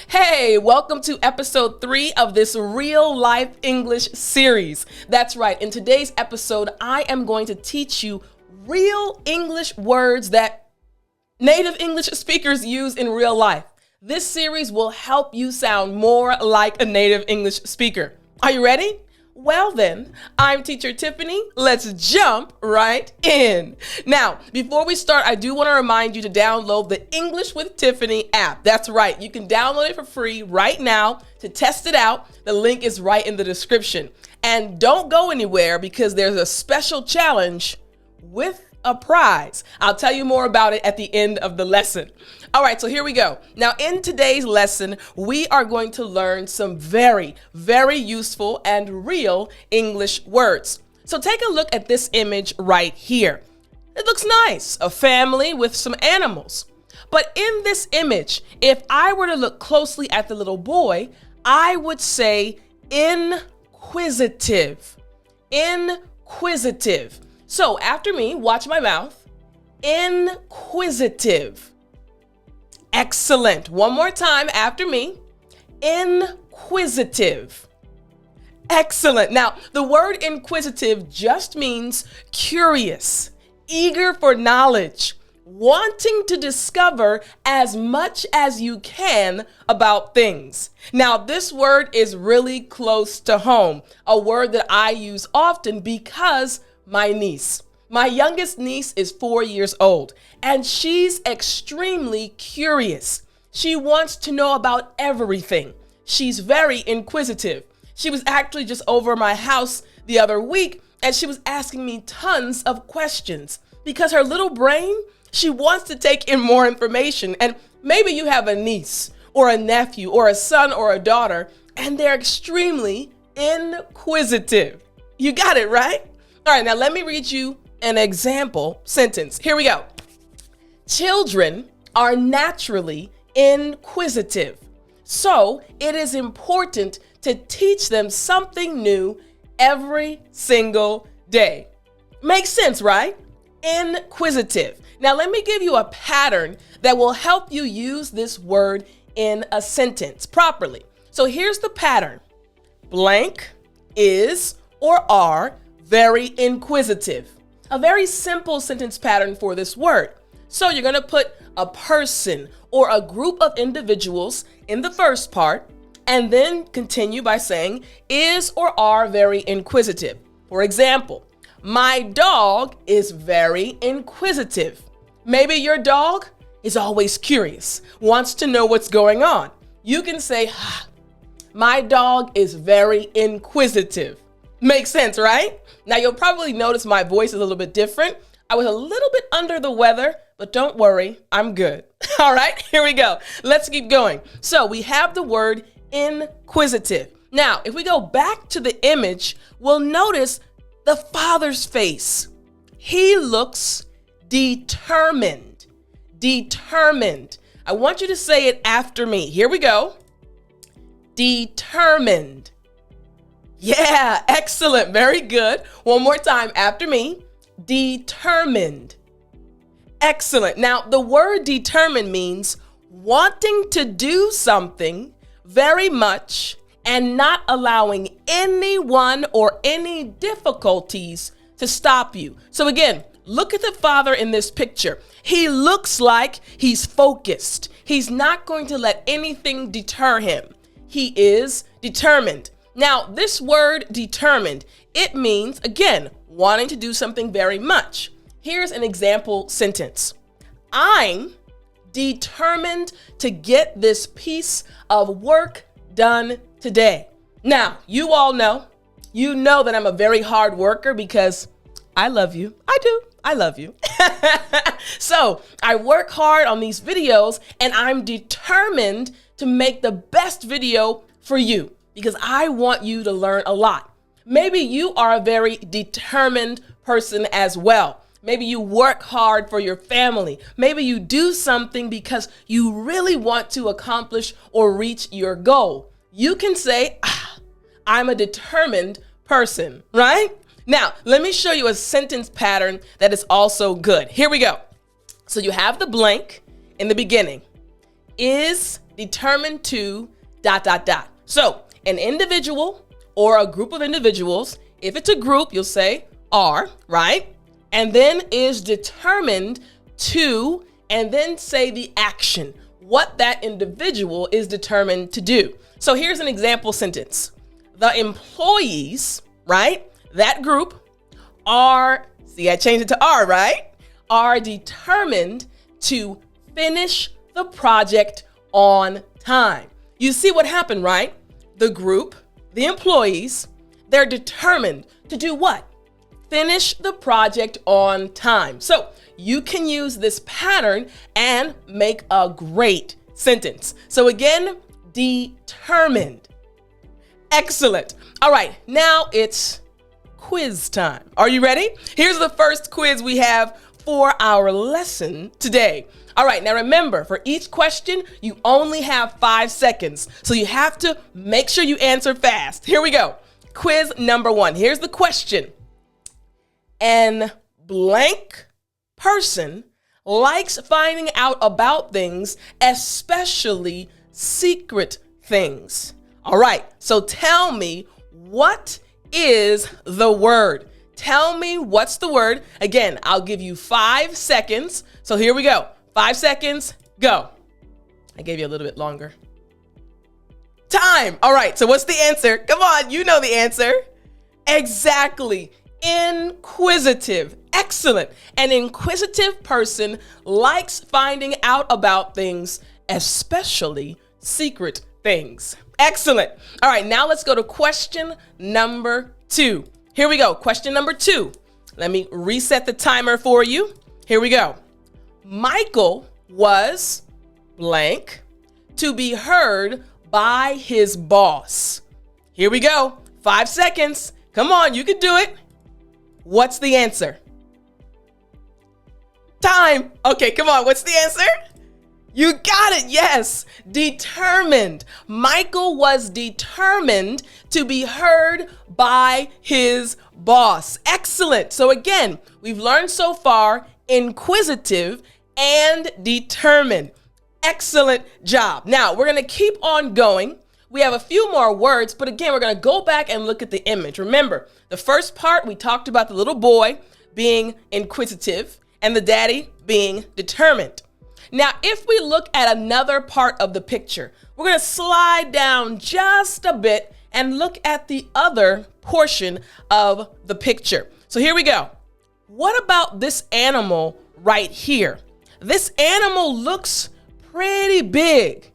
Hey, welcome to episode 3 of this real life English series. That's right. In today's episode, I am going to teach you real English words that native English speakers use in real life. This series will help you sound more like a native English speaker. Are you ready? Well then, I'm teacher Tiffany. Let's jump right in. Now, before we start, I do want to remind you to download the English with Tiffany app. That's right. You can download it for free right now to test it out. The link is right in the description. And don't go anywhere because there's a special challenge with a prize. I'll tell you more about it at the end of the lesson. All right, so here we go. Now, in today's lesson, we are going to learn some very, very useful and real English words. So take a look at this image right here. It looks nice, a family with some animals. But in this image, if I were to look closely at the little boy, I would say inquisitive. Inquisitive. So after me, watch my mouth. Inquisitive. Excellent. One more time after me. Inquisitive. Excellent. Now, the word inquisitive just means curious, eager for knowledge, wanting to discover as much as you can about things. Now, this word is really close to home, a word that I use often because my youngest niece is 4 years old, and she's extremely curious. She wants to know about everything. She's very inquisitive. She was actually just over my house the other week, and she was asking me tons of questions because her little brain, she wants to take in more information. And maybe you have a niece or a nephew or a son or a daughter, and they're extremely inquisitive. You got it, right? All right, now let me read you an example sentence. Here we go. Children are naturally inquisitive, so it is important to teach them something new every single day. Makes sense, right? Inquisitive. Now let me give you a pattern that will help you use this word in a sentence properly. So here's the pattern. Blank is or are very inquisitive. A very simple sentence pattern for this word. So you're going to put a person or a group of individuals in the first part and then continue by saying is or are very inquisitive. For example, my dog is very inquisitive. Maybe your dog is always curious, wants to know what's going on. You can say, my dog is very inquisitive. Makes sense, right? Now, you'll probably notice my voice is a little bit different. I was a little bit under the weather, but don't worry, I'm good. All right, here we go. Let's keep going. So we have the word inquisitive. Now, if we go back to the image, we'll notice the father's face. He looks determined. Determined. I want you to say it after me. Here we go. Determined. Yeah, excellent. Very good. One more time after me. Determined. Excellent. Now, the word determined means wanting to do something very much and not allowing anyone or any difficulties to stop you. So again, look at the father in this picture. He looks like he's focused. He's not going to let anything deter him. He is determined. Now, this word determined, it means, again, wanting to do something very much. Here's an example sentence. I'm determined to get this piece of work done today. Now, you all know, that I'm a very hard worker because I love you. I do. I love you. So I work hard on these videos and I'm determined to make the best video for you, because I want you to learn a lot. Maybe you are a very determined person as well. Maybe you work hard for your family. Maybe you do something because you really want to accomplish or reach your goal. You can say, I'm a determined person, right? Now, let me show you a sentence pattern that is also good. Here we go. So you have the blank in the beginning. Is determined to ... So an individual or a group of individuals, if it's a group, you'll say are, right? And then is determined to, and then say the action, what that individual is determined to do. So here's an example sentence. The employees, right? That group are, see, I changed it to are, right? Are determined to finish the project on time. You see what happened, right? The group, the employees, they're determined to do what? Finish the project on time. So you can use this pattern and make a great sentence. So again, determined. Excellent. All right, now it's quiz time. Are you ready? Here's the first quiz we have for our lesson today. All right, now remember, for each question, you only have 5 seconds. So you have to make sure you answer fast. Here we go. Quiz number 1. Here's the question. An blank person likes finding out about things, especially secret things. All right, so tell me, what is the word? Tell me what's the word. Again, I'll give you 5 seconds. So here we go. 5 seconds, go. I gave you a little bit longer. Time. All right, so what's the answer? Come on, you know the answer. Exactly. Inquisitive. Excellent. An inquisitive person likes finding out about things, especially secret things. Excellent. All right, now let's go to question number 2. Here we go. Question number 2. Let me reset the timer for you. Here we go. Michael was blank to be heard by his boss. Here we go. 5 seconds. Come on, you can do it. What's the answer? Time. Okay, come on. What's the answer? You got it. Yes. Determined. Michael was determined to be heard by his boss. Excellent. So again, we've learned so far inquisitive and determined. Excellent job. Now we're going to keep on going. We have a few more words, but again, we're going to go back and look at the image. Remember, the first part, we talked about the little boy being inquisitive and the daddy being determined. Now, if we look at another part of the picture, we're going to slide down just a bit and look at the other portion of the picture. So here we go. What about this animal right here? This animal looks pretty big.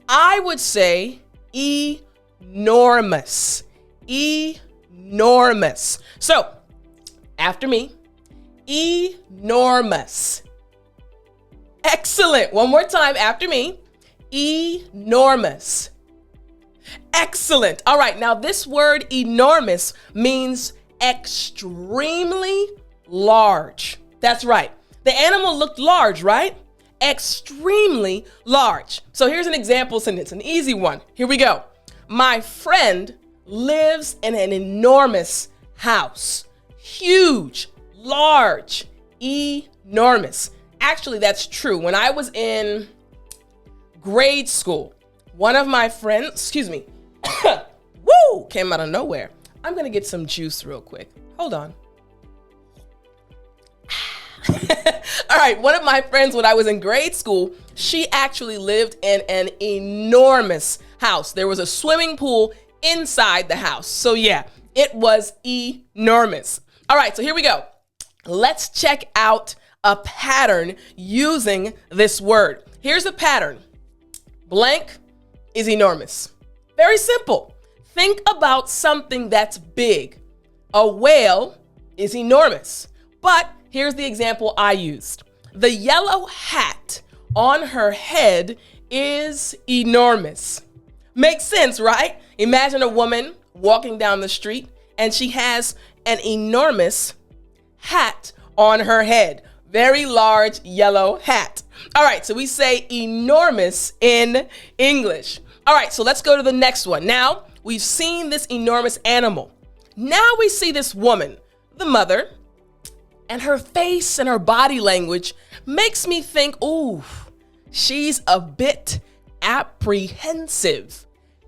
I would say enormous. Enormous. So, after me, enormous. Excellent. One more time after me. Enormous. Excellent. All right. Now this word enormous means extremely large. That's right. The animal looked large, right? Extremely large. So here's an example sentence, an easy one. Here we go. My friend lives in an enormous house. Huge, large, enormous. Actually, that's true. When I was in grade school, one of my friends, woo, came out of nowhere. I'm going to get some juice real quick. Hold on. All right, one of my friends when I was in grade school, she actually lived in an enormous house. There was a swimming pool inside the house. So yeah, it was enormous. All right, so here we go. Let's check out a pattern using this word. Here's a pattern. Blank is enormous. Very simple. Think about something that's big. A whale is enormous. But here's the example I used. The yellow hat on her head is enormous. Makes sense, right? Imagine a woman walking down the street and she has an enormous hat on her head. Very large yellow hat. All right, so we say enormous in English. All right, so let's go to the next one. Now, we've seen this enormous animal. Now we see this woman, the mother, and her face and her body language makes me think, ooh, she's a bit apprehensive.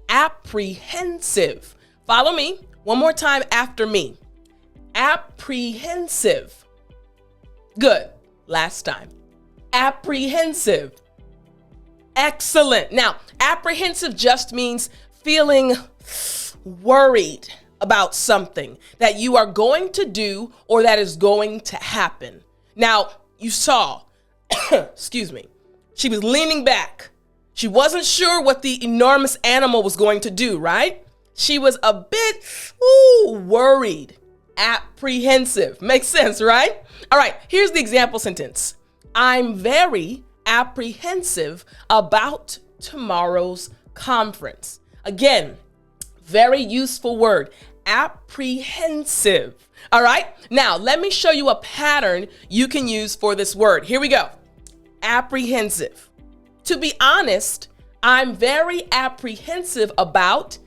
Apprehensive. Follow me one more time after me. Apprehensive. Good. Last time. Apprehensive. Excellent. Now, apprehensive just means feeling worried about something that you are going to do or that is going to happen. Now, you saw, excuse me, she was leaning back. She wasn't sure what the enormous animal was going to do, right? She was a bit worried, apprehensive. Makes sense, right? All right, here's the example sentence. I'm very apprehensive about tomorrow's conference. Again, very useful word, apprehensive. All right, now let me show you a pattern you can use for this word. Here we go. Apprehensive. To be honest, I'm very apprehensive about ...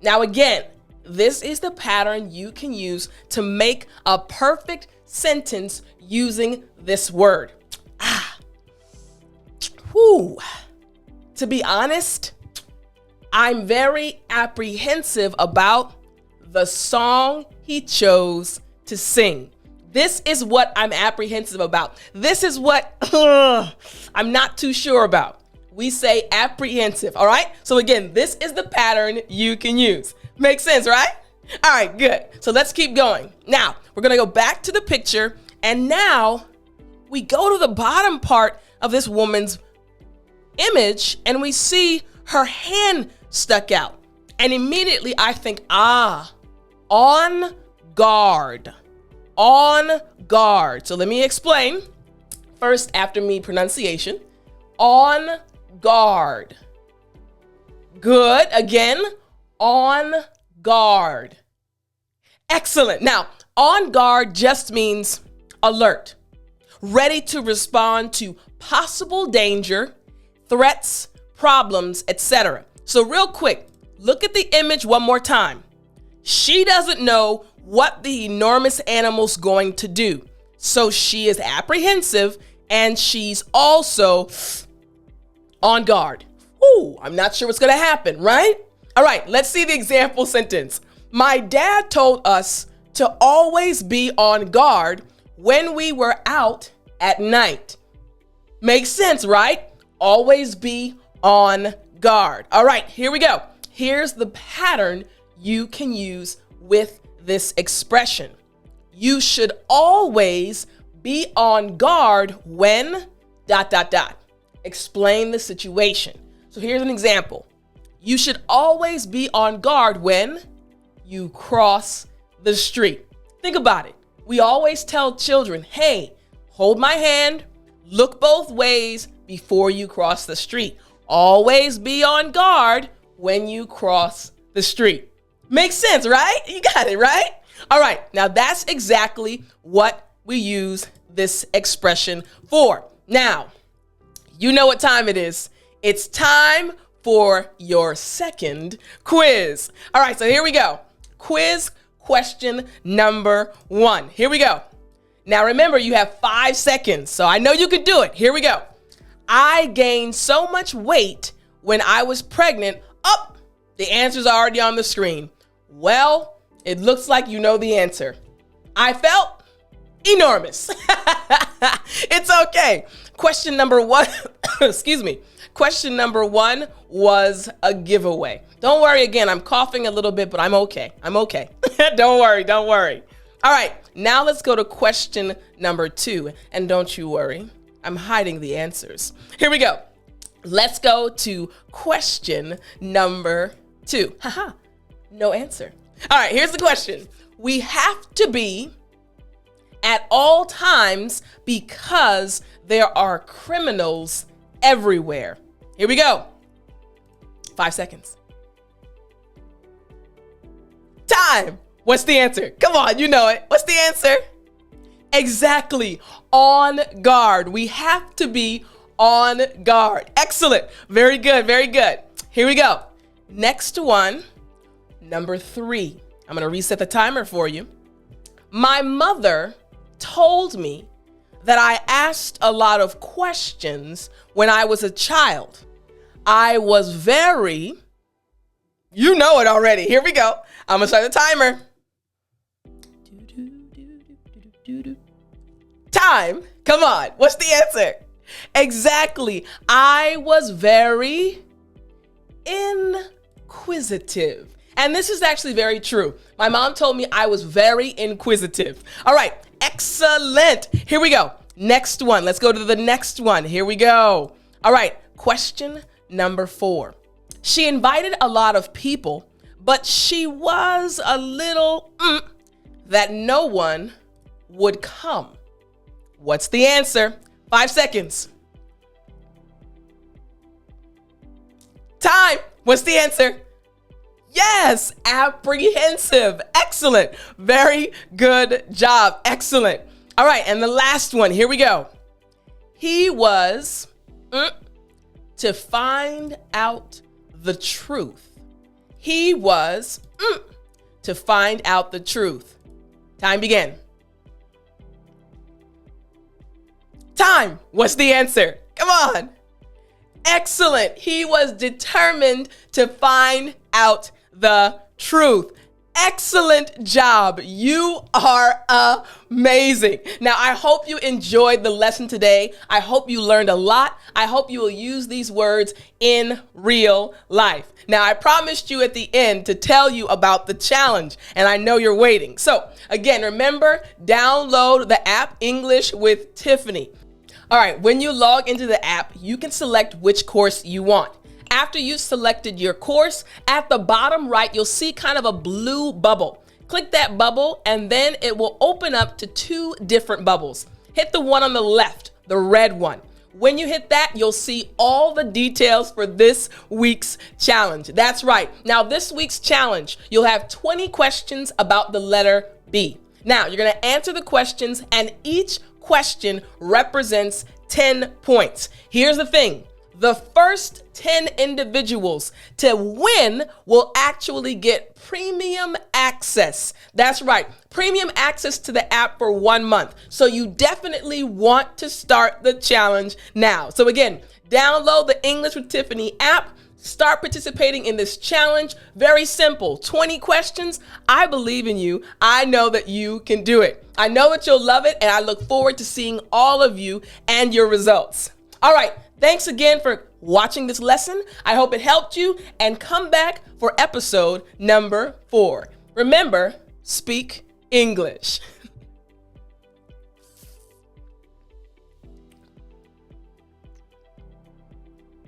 Now again, this is the pattern you can use to make a perfect sentence using this word. To be honest, I'm very apprehensive about the song he chose to sing. This is what I'm apprehensive about. This is what I'm not too sure about. We say apprehensive, all right? So again, this is the pattern you can use. Makes sense, right? All right, good. So let's keep going. Now, we're gonna go back to the picture, and now we go to the bottom part of this woman's image, and we see her hand stuck out. And immediately I think, on guard. On guard. So let me explain. First, after me, pronunciation. On guard. Good. Again, on guard. Excellent. Now, on guard just means alert, ready to respond to possible danger, threats, problems, etc. So real quick, look at the image one more time. She doesn't know what the enormous animal's going to do. So she is apprehensive and she's also on guard. I'm not sure what's going to happen, right? All right, let's see the example sentence. My dad told us to always be on guard when we were out at night. Makes sense, right? Always be on guard. All right, here we go. Here's the pattern you can use with this expression. You should always be on guard when ... Explain the situation. So here's an example. You should always be on guard when you cross the street. Think about it. We always tell children, hey, hold my hand, look both ways before you cross the street. Always be on guard when you cross the street. Makes sense, right? You got it, right? All right, now that's exactly what we use this expression for. Now, you know what time it is. It's time for your second quiz. All right, so here we go. Quiz question number 1. Here we go. Now remember, you have 5 seconds, so I know you can do it. Here we go. I gained so much weight when I was pregnant. The answer's already on the screen. Well, it looks like you know the answer. I felt enormous. It's okay. Question number 1, excuse me. Question number 1 was a giveaway. Don't worry, again, I'm coughing a little bit, but I'm okay. I'm okay. Don't worry, don't worry. All right, now let's go to question number 2. And don't you worry, I'm hiding the answers. Here we go. Let's go to question number 2. Haha, no answer. All right, here's the question. We have to be at all times because there are criminals everywhere. Here we go. 5 seconds. Time. What's the answer? Come on, you know it. What's the answer? Exactly. On guard. We have to be on guard. Excellent. Very good. Very good. Here we go. Next one, number 3. I'm going to reset the timer for you. My mother told me that I asked a lot of questions when I was a child. I was very, you know it already. Here we go. I'm gonna start the timer. Time. Come on. What's the answer? Exactly. I was very inquisitive. And this is actually very true. My mom told me I was very inquisitive. All right. Excellent. Here we go. Next one. Let's go to the next one. Here we go. All right. Question number 4. She invited a lot of people, but she was a little that no one would come. What's the answer? 5 seconds. Time. What's the answer? Yes, apprehensive. Excellent. Very good job. Excellent. All right, and the last one. Here we go. He was to find out the truth. He was to find out the truth. Time began. Time. What's the answer? Come on. Excellent. He was determined to find out the truth. Excellent job. You are amazing. Now, I hope you enjoyed the lesson today. I hope you learned a lot. I hope you will use these words in real life. Now, I promised you at the end to tell you about the challenge, and I know you're waiting. So, again, remember, download the app English with Tiffani. All right, when you log into the app, you can select which course you want. After you've selected your course, at the bottom right, you'll see kind of a blue bubble. Click that bubble, and then it will open up to 2 different bubbles. Hit the one on the left, the red one. When you hit that, you'll see all the details for this week's challenge. That's right. Now, this week's challenge, you'll have 20 questions about the letter B. Now, you're going to answer the questions, and each question represents 10 points. Here's the thing. The first 10 individuals to win will actually get premium access. That's right, premium access to the app for 1 month. So you definitely want to start the challenge now. So again, download the English with Tiffani app. Start participating in this challenge. Very simple. 20 questions. I believe in you. I know that you can do it. I know that you'll love it, and I look forward to seeing all of you and your results. All right. Thanks again for watching this lesson. I hope it helped you, and come back for episode number 4. Remember, speak English.